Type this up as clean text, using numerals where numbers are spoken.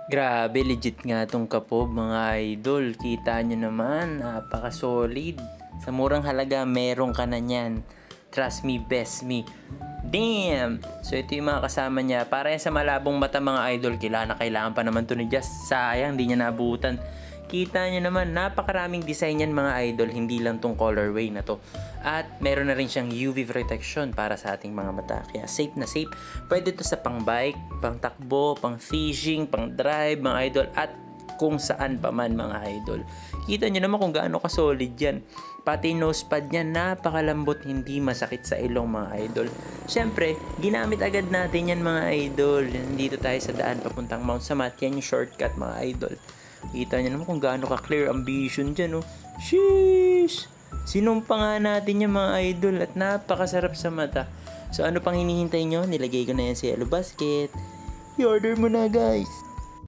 Grabe, legit nga tong Kapob mga idol. Kita nyo naman, napaka-solid. Sa murang halaga, meron ka na nyan. Trust me, best me. Damn! So ito yung mga kasama niya. Para yan sa malabong mata mga idol, kailangan pa naman to ni Just. Sayang, di niya nabutan. Kita nyo naman, napakaraming design yan mga idol, hindi lang tong colorway na to. At meron na rin siyang UV protection para sa ating mga mata. Kaya safe na safe. Pwede to sa pang bike, pang takbo, pang fishing, pang drive mga idol, at kung saan pa man mga idol. Kita nyo naman kung gaano ka-solid yan. Pati nosepad niya, napakalambot, hindi masakit sa ilong mga idol. Siyempre, ginamit agad natin yan mga idol. Dito tayo sa daan papuntang Mount Samat. Yan yung shortcut mga idol. Kita nyo naman kung gaano ka-clear ang vision dyan, oh. Sheesh! Sinumpa nga natin yung mga idol at napakasarap sa mata. So ano pang hinihintay nyo? Nilagay ko na yan sa yellow basket. I-order mo na guys!